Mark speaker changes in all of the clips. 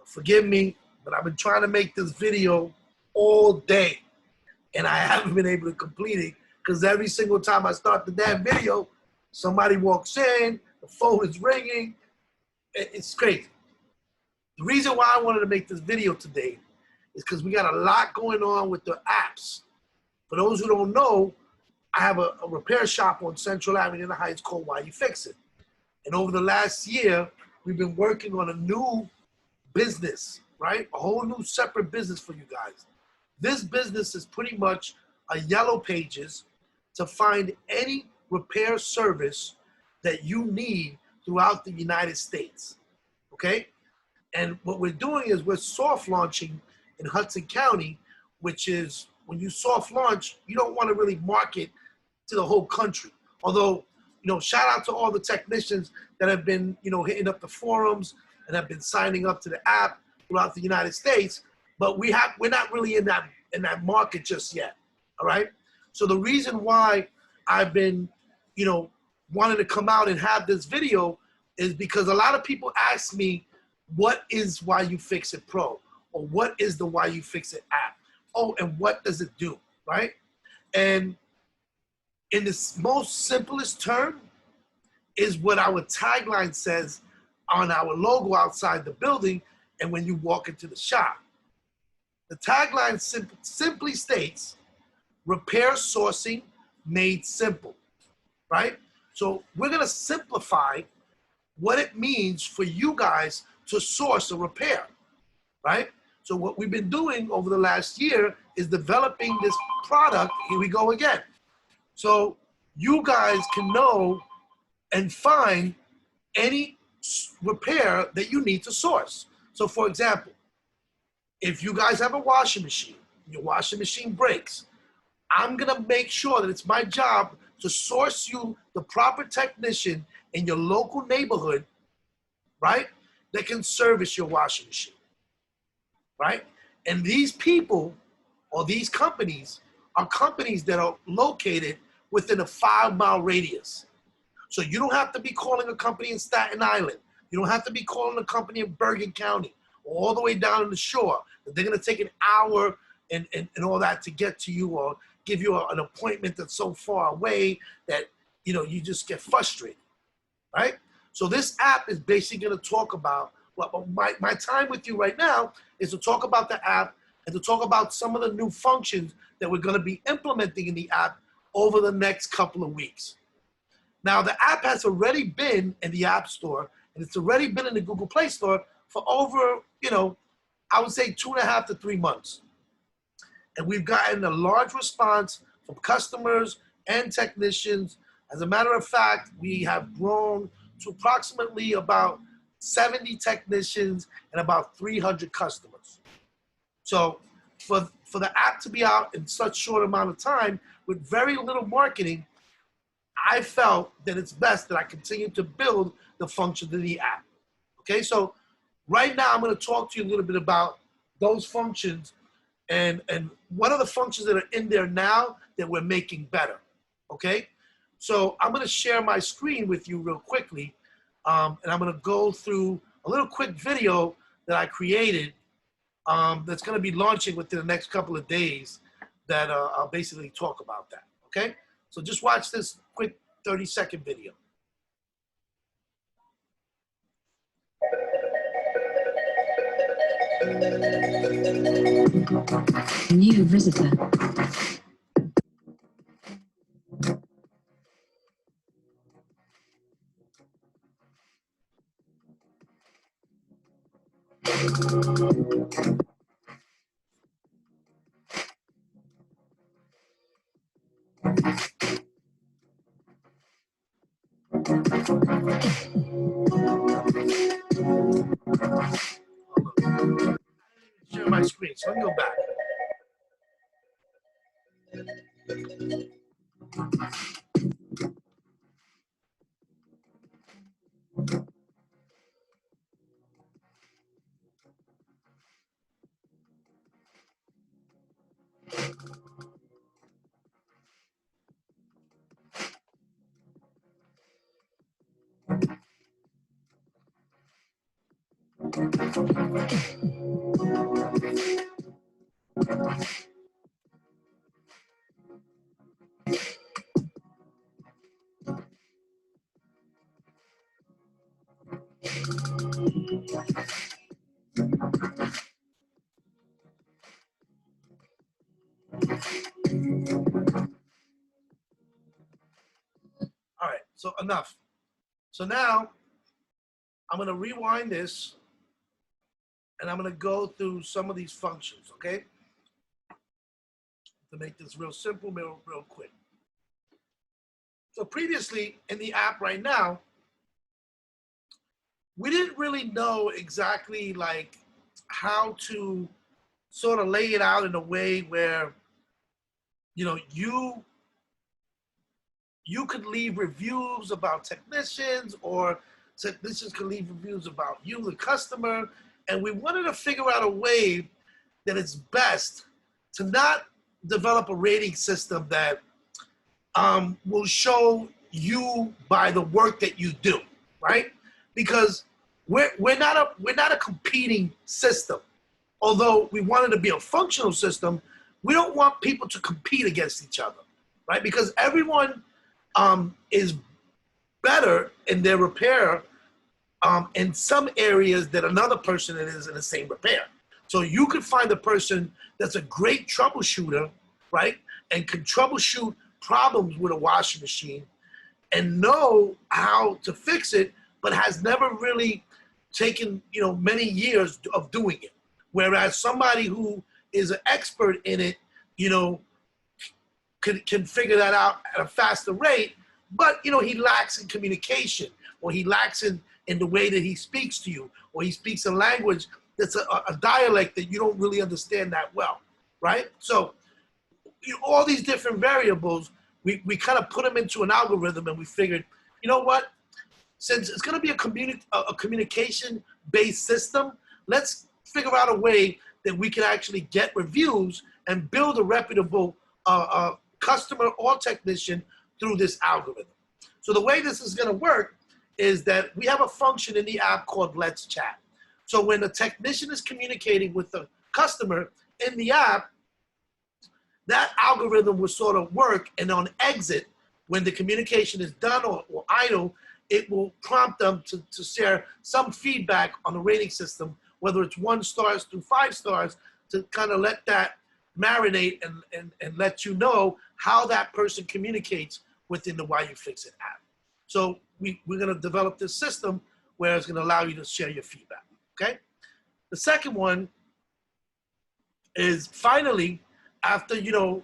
Speaker 1: forgive me, but I've been trying to make this video all day, and I haven't been able to complete it because every single time I start the damn video, somebody walks in, the phone is ringing. It's crazy. The reason why I wanted to make this video today is because we got a lot going on with the apps. For those who don't know, I have a repair shop on Central Avenue in the Heights called YUFixit. And over the last year, we've been working on a new business, right? A whole new separate business for you guys. This business is pretty much a yellow pages to find any repair service that you need throughout the United States, okay? And what we're doing is we're soft launching in Hudson County, which is, when you soft launch, you don't want to really market to the whole country. Although, you know, shout out to all the technicians that have been, you know, hitting up the forums and have been signing up to the app throughout the United States, but we're not really in that market just yet, all right? So the reason why I've been, you know, wanting to come out and have this video is because a lot of people ask me, what is YUFixit Pro? Or what is the YUFixit app? Oh, and what does it do, right? And in the most simplest term is what our tagline says on our logo outside the building and when you walk into the shop. The tagline simply states, repair sourcing made simple, right? So we're gonna simplify what it means for you guys to source a repair, right? So what we've been doing over the last year is developing this product. Here we go again. So you guys can know and find any repair that you need to source. So for example, if you guys have a washing machine, your washing machine breaks, I'm gonna make sure that it's my job to source you the proper technician in your local neighborhood, right, that can service your washing machine, right? And these people or these companies are companies that are located within a 5-mile radius. So you don't have to be calling a company in Staten Island. You don't have to be calling a company in Bergen County or all the way down in the shore. They're gonna take an hour and all that to get to you, or give you an appointment that's so far away that, you know, you just get frustrated, right? So this app is basically gonna talk about, well, my time with you right now is to talk about the app and to talk about some of the new functions that we're gonna be implementing in the app over the next couple of weeks. Now, the app has already been in the App Store, and it's already been in the Google Play Store for over, you know, I would say 2.5 to 3 months. And we've gotten a large response from customers and technicians. As a matter of fact, we have grown to approximately about 70 technicians and about 300 customers. So for the app to be out in such short amount of time with very little marketing, I felt that it's best that I continue to build the functions of the app. Okay, so right now I'm going to talk to you a little bit about those functions and what are the functions that are in there now that we're making better. Okay, so I'm going to share my screen with you real quickly, and I'm going to go through a little quick video that I created that's going to be launching within the next couple of days that I'll basically talk about that. Okay, so just watch this quick 30-second video.
Speaker 2: New visitor.
Speaker 1: Share my screen, so let me go back. All right, so enough. So now I'm gonna rewind this and I'm gonna go through some of these functions, okay? To make this real simple, real quick. So previously in the app right now, we didn't really know exactly like how to sort of lay it out in a way where, you know, you could leave reviews about technicians, or technicians could leave reviews about you, the customer. And we wanted to figure out a way that it's best to not develop a rating system that will show you by the work that you do, right? Because we're not a competing system. Although we wanted to be a functional system, we don't want people to compete against each other, right? Because everyone is better in their repair in some areas that another person is in the same repair. So you could find a person that's a great troubleshooter, right? And can troubleshoot problems with a washing machine and know how to fix it, but has never really taken, you know, many years of doing it. Whereas somebody who is an expert in it, you know, can figure that out at a faster rate, but, you know, he lacks in communication, or he lacks in the way that he speaks to you, or he speaks a language that's a dialect that you don't really understand that well, right? So you know, all these different variables, we kind of put them into an algorithm, and we figured, you know what, since it's gonna be a communication-based system, let's figure out a way that we can actually get reviews and build a reputable customer or technician through this algorithm. So the way this is gonna work is that we have a function in the app called Let's Chat. So when the technician is communicating with the customer in the app, that algorithm will sort of work, and on exit, when the communication is done or idle, it will prompt them to share some feedback on the rating system, whether it's 1 stars through 5 stars, to kind of let that marinate and let you know how that person communicates within the YUFixit app. So we're gonna develop this system where it's gonna allow you to share your feedback, okay? The second one is finally, after, you know,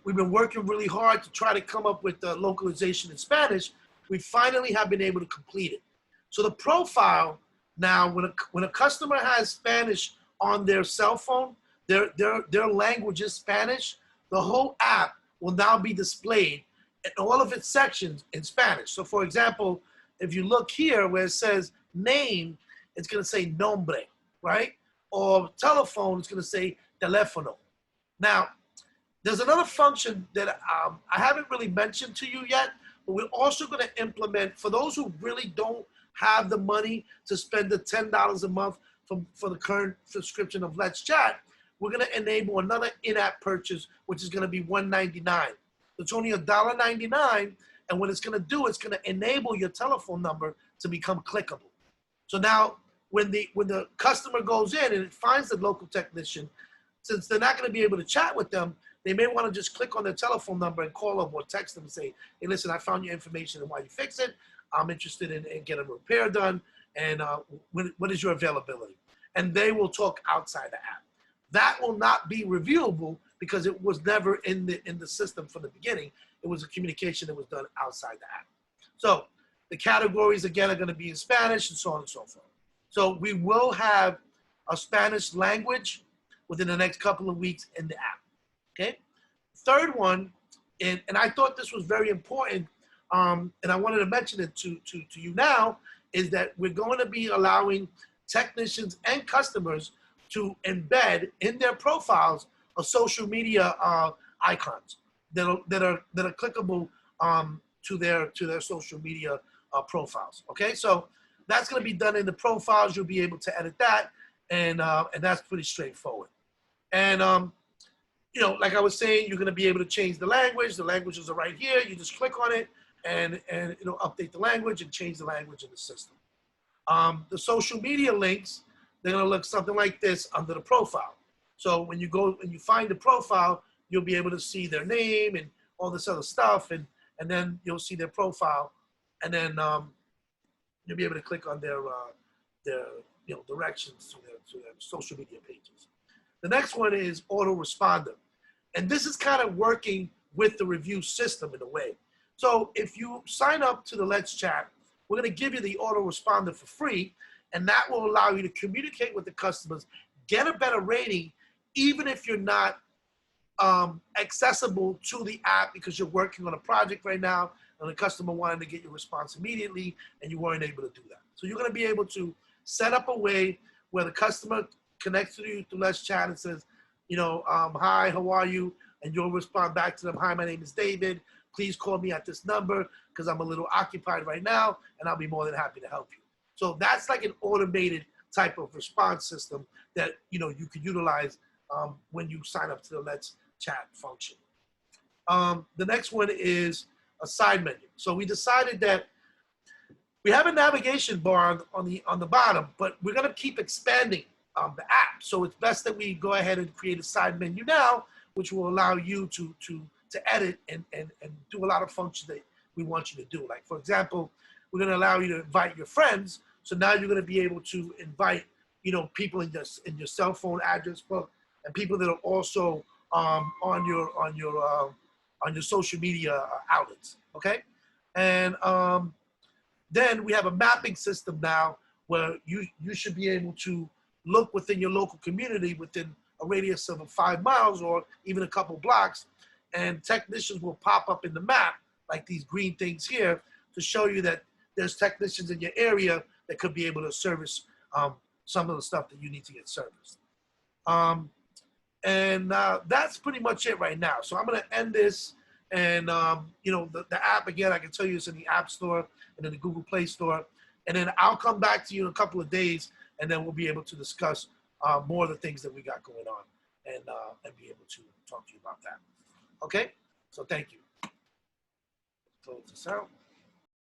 Speaker 1: we've been working really hard to try to come up with the localization in Spanish, we finally have been able to complete it. So the profile now, when a customer has Spanish on their cell phone, their language is Spanish, the whole app will now be displayed in all of its sections in Spanish. So for example, if you look here where it says name, it's gonna say nombre, right? Or telephone, it's gonna say teléfono. Now, there's another function that I haven't really mentioned to you yet, but we're also gonna implement, for those who really don't have the money to spend the $10 a month for the current subscription of Let's Chat, we're gonna enable another in-app purchase, which is gonna be $1.99. It's only $1.99, and what it's gonna do, it's gonna enable your telephone number to become clickable. So now, when the customer goes in and it finds the local technician, since they're not gonna be able to chat with them, they may wanna just click on their telephone number and call them or text them and say, hey, listen, I found your information and YUFixit. I'm interested in getting a repair done, and what is your availability? And they will talk outside the app. That will not be reviewable because it was never in the system from the beginning. It was a communication that was done outside the app. So the categories, again, are gonna be in Spanish and so on and so forth. So we will have a Spanish language within the next couple of weeks in the app, okay? Third one, and I thought this was very important, and I wanted to mention it to you now, is that we're going to be allowing technicians and customers to embed in their profiles a social media icons that are clickable to their social media profiles. Okay, so that's going to be done in the profiles. You'll be able to edit that, and that's pretty straightforward. And you know, like I was saying, you're going to be able to change the language. The languages are right here. You just click on it, and it'll update the language and change the language in the system. The social media links, they're going to look something like this under the profile. So when you go and you find the profile, you'll be able to see their name and all this other stuff, and then you'll see their profile, and then you'll be able to click on their you know, directions to their social media pages. The next one is Autoresponder, and this is kind of working with the review system in a way. So if you sign up to the Let's Chat, we're going to give you the Autoresponder for free, and that will allow you to communicate with the customers, get a better rating, even if you're not accessible to the app because you're working on a project right now and the customer wanted to get your response immediately and you weren't able to do that. So you're going to be able to set up a way where the customer connects to you through Let's Chat and says, you know, hi, how are you? And you'll respond back to them, hi, my name is David. Please call me at this number because I'm a little occupied right now and I'll be more than happy to help you. So that's like an automated type of response system that, you know, you could utilize when you sign up to the Let's Chat function. The next one is a side menu. So we decided that we have a navigation bar on the bottom, but we're going to keep expanding the app. So it's best that we go ahead and create a side menu now, which will allow you to edit and do a lot of functions that we want you to do. Like, for example, we're going to allow you to invite your friends. So now you're going to be able to invite, you know, people in your cell phone address book and people that are also on your social media outlets. Okay, and then we have a mapping system now where you should be able to look within your local community within a radius of 5 miles or even a couple blocks, and technicians will pop up in the map like these green things here to show you that there's technicians in your area that could be able to service some of the stuff that you need to get serviced. And that's pretty much it right now. So I'm going to end this. And, you know, the app, again, I can tell you it's in the App Store and in the Google Play Store. And then I'll come back to you in a couple of days, and then we'll be able to discuss more of the things that we got going on and be able to talk to you about that. Okay? So thank you. Close this out.